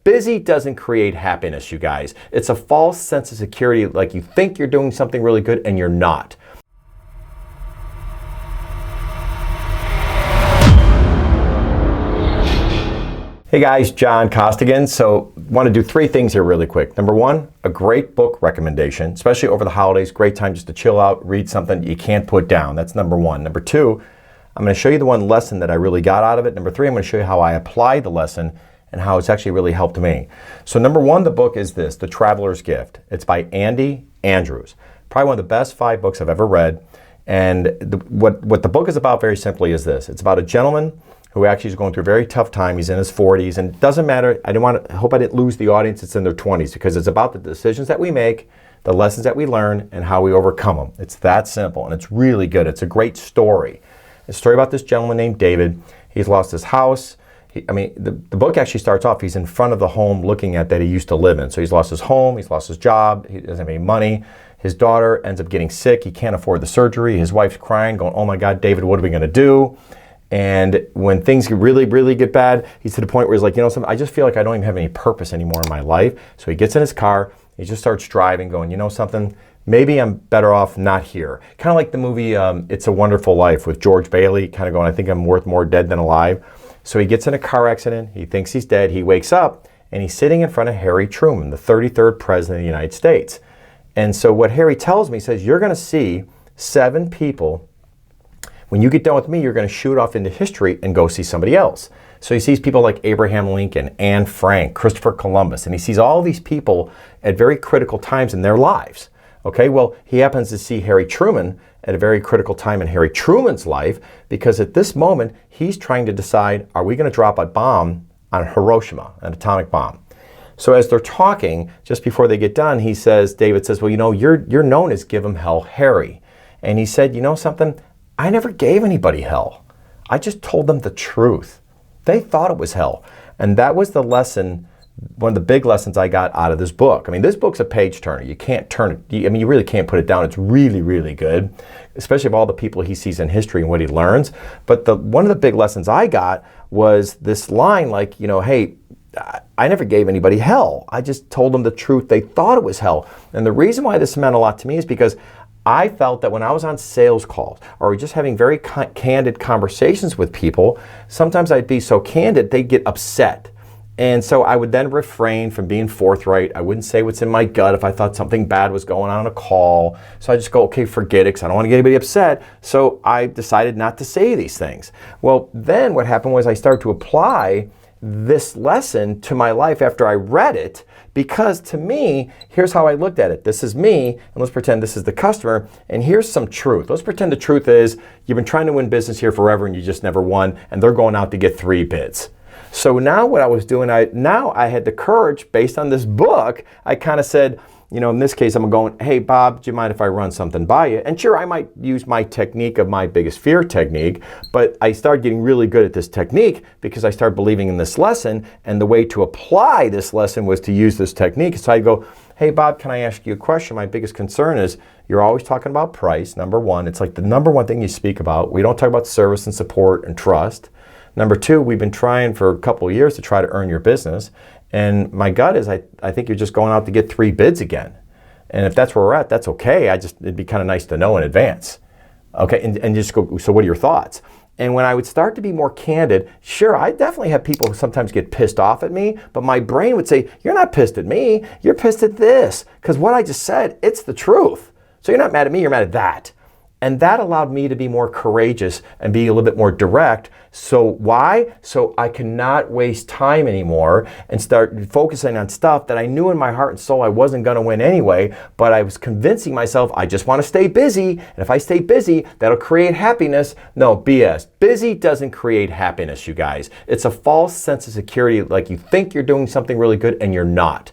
Busy doesn't create happiness, you guys. It's a false sense of security, like you think you're doing something really good and you're not. Hey guys, John Costigan. So want to do 3 things here really quick. Number 1, a great book recommendation, especially over the holidays. Great time just to chill out, read something you can't put down. That's number 1. Number 2, I'm going to show you the one lesson that I really got out of it. Number 3, I'm going to show you how I applied the lesson and how it's actually really helped me. So number 1, the book is this, The Traveler's Gift. It's by Andy Andrews. Probably one of the best 5 books I've ever read. And what the book is about very simply is this. It's about a gentleman who actually is going through a very tough time. He's in his 40s, and it doesn't matter. I hope I didn't lose the audience. It's in their 20s, because it's about the decisions that we make, the lessons that we learn, and how we overcome them. It's that simple, and it's really good. It's a great story. It's a story about this gentleman named David. He's lost his house. The book actually starts off, he's in front of the home looking at that he used to live in. So he's lost his home, he's lost his job, he doesn't have any money. His daughter ends up getting sick. He can't afford the surgery. His wife's crying, going, oh my God, David, what are we going to do? And when things really, really get bad, he's to the point where he's like, you know something, I just feel like I don't even have any purpose anymore in my life. So he gets in his car, he just starts driving, going, you know something, maybe I'm better off not here. Kind of like the movie It's a Wonderful Life with George Bailey, kind of going, I think I'm worth more dead than alive. So he gets in a car accident, he thinks he's dead, he wakes up, and he's sitting in front of Harry Truman, the 33rd President of the United States. And so what Harry tells me, he says, you're going to see 7 people. When you get done with me, you're going to shoot off into history and go see somebody else. So he sees people like Abraham Lincoln, Anne Frank, Christopher Columbus, and he sees all these people at very critical times in their lives. Okay, well, he happens to see Harry Truman at a very critical time in Harry Truman's life, because at this moment, he's trying to decide, are we going to drop a bomb on Hiroshima, an atomic bomb? So as they're talking, just before they get done, David says, well, you know, you're known as Give 'em Hell Harry. And he said, you know something? I never gave anybody hell. I just told them the truth. They thought it was hell. And that was the lesson, one of the big lessons I got out of this book. I mean, this book's a page turner. You can't turn it, you really can't put it down. It's really, really good, especially of all the people he sees in history and what he learns. But one of the big lessons I got was this line like, you know, hey, I never gave anybody hell. I just told them the truth. They thought it was hell. And the reason why this meant a lot to me is because I felt that when I was on sales calls or just having very candid conversations with people, sometimes I'd be so candid, they'd get upset. And so I would then refrain from being forthright. I wouldn't say what's in my gut if I thought something bad was going on a call. So I just go, okay, forget it, because I don't want to get anybody upset. So I decided not to say these things. Well, then what happened was I started to apply this lesson to my life after I read it, because to me, here's how I looked at it. This is me, and let's pretend this is the customer, and here's some truth. Let's pretend the truth is you've been trying to win business here forever and you just never won, and they're going out to get 3 bids. So now what I was doing, I had the courage, based on this book, I kind of said, you know, in this case, I'm going, hey, Bob, do you mind if I run something by you? And sure, I might use my technique of my biggest fear technique, but I started getting really good at this technique because I started believing in this lesson, and the way to apply this lesson was to use this technique. So I go, hey, Bob, can I ask you a question? My biggest concern is you're always talking about price, number 1. It's like the number 1 thing you speak about. We don't talk about service and support and trust. Number 2, we've been trying for a couple of years to try to earn your business. And my gut is I think you're just going out to get 3 bids again. And if that's where we're at, that's okay. It'd be kind of nice to know in advance. Okay, and just go, so what are your thoughts? And when I would start to be more candid, sure, I definitely have people who sometimes get pissed off at me, but my brain would say, you're not pissed at me, you're pissed at this. Because what I just said, it's the truth. So you're not mad at me, you're mad at that. And that allowed me to be more courageous and be a little bit more direct. So why? So I cannot waste time anymore and start focusing on stuff that I knew in my heart and soul I wasn't going to win anyway, but I was convincing myself I just want to stay busy. And if I stay busy, that'll create happiness. No, BS. Busy doesn't create happiness, you guys. It's a false sense of security, like you think you're doing something really good and you're not.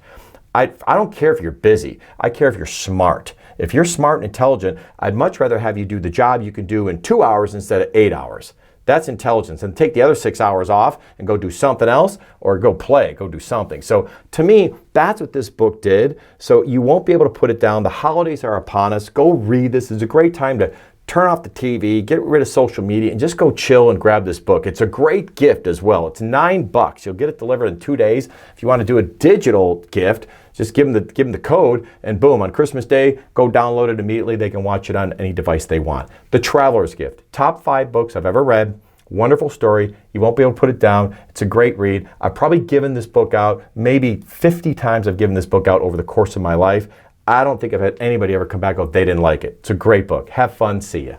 I don't care if you're busy. I care if you're smart. If you're smart and intelligent, I'd much rather have you do the job you can do in 2 hours instead of 8 hours. That's intelligence. And take the other 6 hours off and go do something else, or go play, go do something. So to me, that's what this book did. So you won't be able to put it down. The holidays are upon us. Go read this. It's a great time to turn off the TV, get rid of social media, and just go chill and grab this book. It's a great gift as well. It's $9. You'll get it delivered in 2 days. If you want to do a digital gift, just give them the code, and boom, on Christmas Day, go download it immediately. They can watch it on any device they want. The Traveler's Gift. Top 5 books I've ever read. Wonderful story. You won't be able to put it down. It's a great read. I've probably given this book out, maybe 50 times I've given this book out over the course of my life. I don't think I've had anybody ever come back and go, they didn't like it. It's a great book. Have fun. See ya.